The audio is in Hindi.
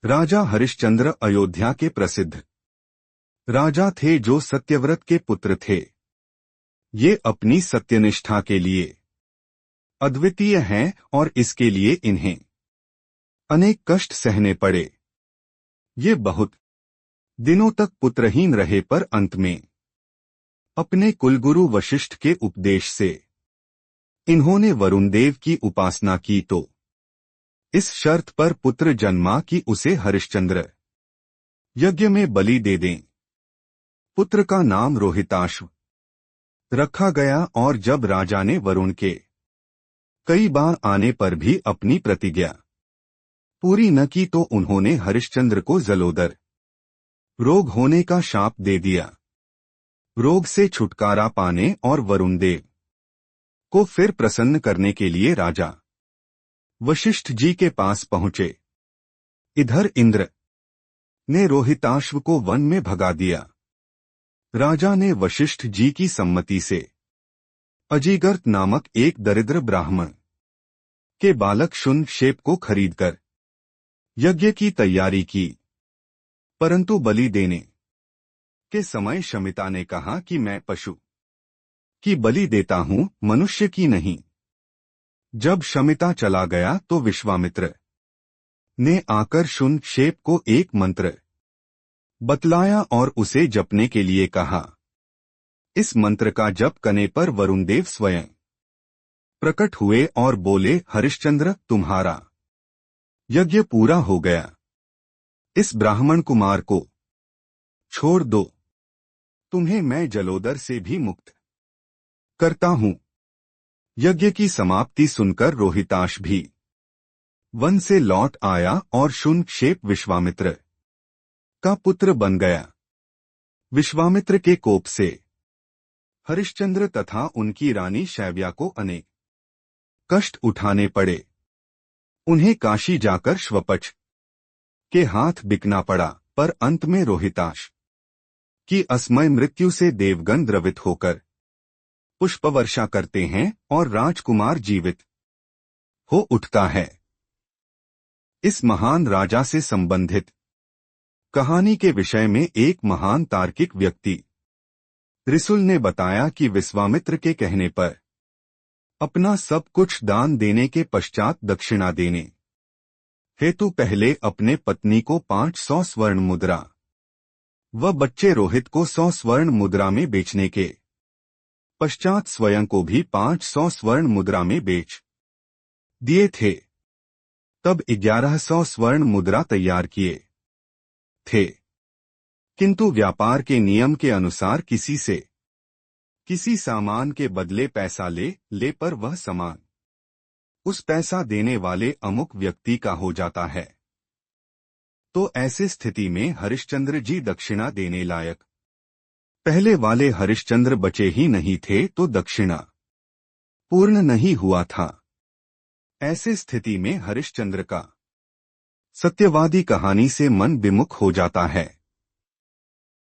राजा हरिश्चंद्र अयोध्या के प्रसिद्ध राजा थे जो सत्यव्रत के पुत्र थे। ये अपनी सत्यनिष्ठा के लिए अद्वितीय हैं और इसके लिए इन्हें अनेक कष्ट सहने पड़े। ये बहुत दिनों तक पुत्रहीन रहे पर अंत में अपने कुलगुरु वशिष्ठ के उपदेश से इन्होंने वरुण देव की उपासना की तो इस शर्त पर पुत्र जन्मा कि उसे हरिश्चंद्र यज्ञ में बलि दे दें। पुत्र का नाम रोहिताश्व रखा गया और जब राजा ने वरुण के कई बार आने पर भी अपनी प्रतिज्ञा पूरी न की तो उन्होंने हरिश्चंद्र को जलोदर रोग होने का शाप दे दिया। रोग से छुटकारा पाने और वरुण देव को फिर प्रसन्न करने के लिए राजा वशिष्ठ जी के पास पहुंचे। इधर इंद्र ने रोहिताश्व को वन में भगा दिया। राजा ने वशिष्ठ जी की सम्मति से अजीगर्त नामक एक दरिद्र ब्राह्मण के बालक शुनक्षेप को खरीदकर यज्ञ की तैयारी की, परंतु बलि देने के समय शमिता ने कहा कि मैं पशु की बलि देता हूं, मनुष्य की नहीं। जब शमिता चला गया तो विश्वामित्र ने आकर शुनक्षेप को एक मंत्र बतलाया और उसे जपने के लिए कहा। इस मंत्र का जप करने पर वरुण देव स्वयं प्रकट हुए और बोले, हरिश्चंद्र तुम्हारा यज्ञ पूरा हो गया। इस ब्राह्मण कुमार को छोड़ दो, तुम्हें मैं जलोदर से भी मुक्त करता हूं। यज्ञ की समाप्ति सुनकर रोहिताश भी वन से लौट आया और शुनक्षेप विश्वामित्र का पुत्र बन गया। विश्वामित्र के कोप से हरिश्चंद्र तथा उनकी रानी शैव्या को अनेक कष्ट उठाने पड़े। उन्हें काशी जाकर श्वपच के हाथ बिकना पड़ा, पर अंत में रोहिताश की असमय मृत्यु से देवगण द्रवित होकर पुष्पवर्षा करते हैं और राजकुमार जीवित हो उठता है। इस महान राजा से संबंधित कहानी के विषय में एक महान तार्किक व्यक्ति रिसुल ने बताया कि विश्वामित्र के कहने पर अपना सब कुछ दान देने के पश्चात दक्षिणा देने हेतु पहले अपने पत्नी को 500 स्वर्ण मुद्रा व बच्चे रोहित को 100 स्वर्ण मुद्रा में बेचने के पश्चात स्वयं को भी 500 स्वर्ण मुद्रा में बेच दिए थे। तब 1100 स्वर्ण मुद्रा तैयार किए थे, किंतु व्यापार के नियम के अनुसार किसी सामान के बदले पैसा ले पर वह सामान उस पैसा देने वाले अमुक व्यक्ति का हो जाता है, तो ऐसे स्थिति में हरिश्चंद्र जी दक्षिणा देने लायक पहले वाले हरिश्चंद्र बचे ही नहीं थे, तो दक्षिणा पूर्ण नहीं हुआ था। ऐसे स्थिति में हरिश्चंद्र का सत्यवादी कहानी से मन विमुख हो जाता है।